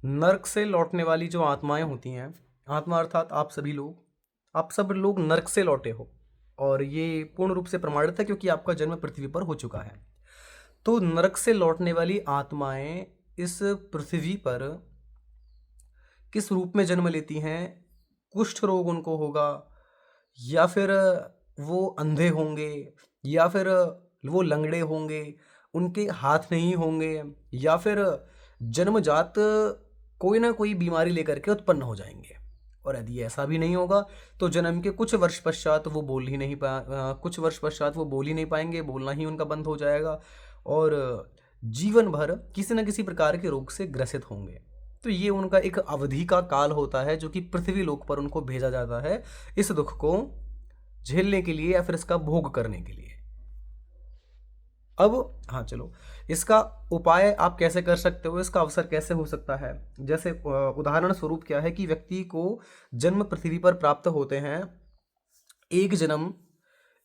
नर्क से लौटने वाली जो आत्माएं होती हैं, आत्मा अर्थात आप सब लोग नर्क से लौटे हो। और ये पूर्ण रूप से प्रमाणित है क्योंकि आपका जन्म पृथ्वी पर हो चुका है। तो नर्क से लौटने वाली आत्माएं इस पृथ्वी पर किस रूप में जन्म लेती हैं? कुष्ठ रोग उनको होगा, या फिर वो अंधे होंगे, या फिर वो लंगड़े होंगे, उनके हाथ नहीं होंगे, या फिर जन्मजात कोई ना कोई बीमारी लेकर के उत्पन्न हो जाएंगे। और यदि ऐसा भी नहीं होगा तो जन्म के कुछ वर्ष पश्चात वो कुछ वर्ष पश्चात वो बोल ही नहीं पाएंगे, बोलना ही उनका बंद हो जाएगा और जीवन भर किसी न किसी प्रकार के रोग से ग्रसित होंगे। तो ये उनका एक अवधि का काल होता है जो कि पृथ्वी लोक पर उनको भेजा जाता है इस दुख को झेलने के लिए या फिर इसका भोग करने के लिए। अब हाँ चलो, इसका उपाय आप कैसे कर सकते हो, इसका अवसर कैसे हो सकता है। जैसे उदाहरण स्वरूप क्या है कि व्यक्ति को जन्म पृथ्वी पर प्राप्त होते हैं, एक जन्म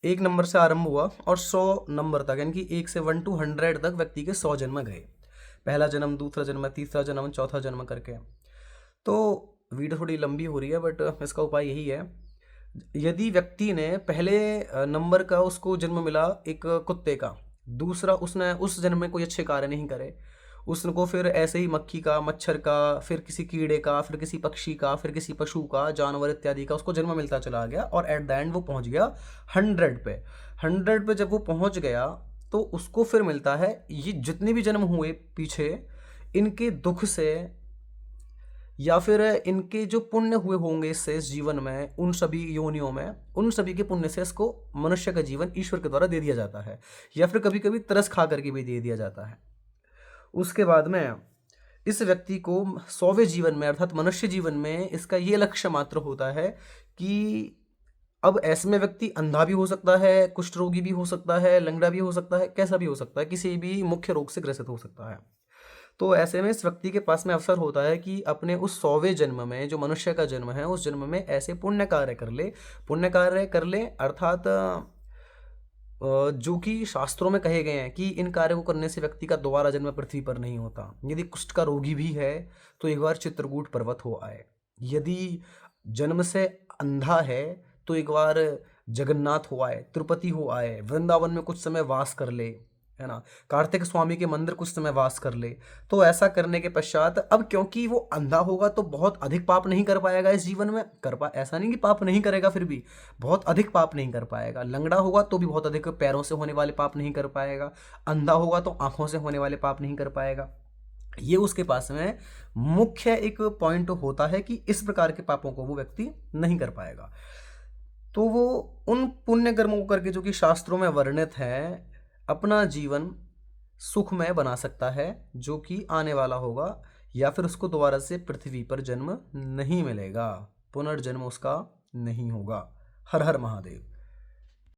1 नंबर से आरंभ हुआ और 100 नंबर तक, यानी कि 1 से 1 to 100 तक व्यक्ति के 100 जन्म गए। पहला जन्म, दूसरा जन्म, तीसरा जन्म, चौथा जन्म करके। तो वीडियो थोड़ी लंबी हो रही है बट इसका उपाय यही है। यदि व्यक्ति ने पहले नंबर का उसको जन्म मिला एक कुत्ते का, दूसरा उसने उस जन्म में कोई अच्छे कार्य नहीं करे, उसको फिर ऐसे ही मक्खी का, मच्छर का, फिर किसी कीड़े का, फिर किसी पक्षी का, फिर किसी पशु का, जानवर इत्यादि का उसको जन्म मिलता चला गया और एट द एंड वो पहुंच गया 100 पे। 100 पे जब वो पहुंच गया तो उसको फिर मिलता है, ये जितने भी जन्म हुए पीछे, इनके दुख से या फिर इनके जो पुण्य हुए होंगे इससे इस जीवन में, उन सभी योनियों में, उन सभी के पुण्य से इसको मनुष्य का जीवन ईश्वर के द्वारा दे दिया जाता है, या फिर कभी कभी तरस खा करके भी दे दिया जाता है। उसके बाद में इस व्यक्ति को 100वें जीवन में अर्थात मनुष्य जीवन में इसका ये लक्ष्य मात्र होता है कि अब ऐसे में व्यक्ति अंधा भी हो सकता है, कुष्ठ रोगी भी हो सकता है, लंगड़ा भी हो सकता है, कैसा भी हो सकता है, किसी भी मुख्य रोग से ग्रसित हो सकता है। तो ऐसे में इस व्यक्ति के पास में अवसर होता है कि अपने उस 100वें जन्म में, जो मनुष्य का जन्म है, उस जन्म में ऐसे पुण्य कार्य कर ले अर्थात जो कि शास्त्रों में कहे गए हैं कि इन कार्यों को करने से व्यक्ति का दोबारा जन्म पृथ्वी पर नहीं होता। यदि कुष्ठ का रोगी भी है तो एक बार चित्रकूट पर्वत हो आए, यदि जन्म से अंधा है तो एक बार जगन्नाथ हो आए, तिरुपति हो आए, वृंदावन में कुछ समय वास कर ले, है ना, कार्तिक स्वामी के मंदिर कुछ समय वास कर ले। तो ऐसा करने के पश्चात अब क्योंकि वो अंधा होगा तो बहुत अधिक पाप नहीं कर पाएगा इस जीवन में, ऐसा नहीं कि पाप नहीं करेगा, फिर भी बहुत अधिक पाप नहीं कर पाएगा। लंगड़ा होगा तो भी बहुत अधिक पैरों से होने वाले पाप नहीं कर पाएगा, अंधा होगा तो आंखों से होने वाले पाप नहीं कर पाएगा। ये उसके पास में मुख्य एक पॉइंट होता है कि इस प्रकार के पापों को वो व्यक्ति नहीं कर पाएगा। तो वो उन पुण्य कर्मों को करके जो कि शास्त्रों में वर्णित है, अपना जीवन सुखमय बना सकता है जो कि आने वाला होगा, या फिर उसको दोबारा से पृथ्वी पर जन्म नहीं मिलेगा, पुनर्जन्म उसका नहीं होगा। हर हर महादेव।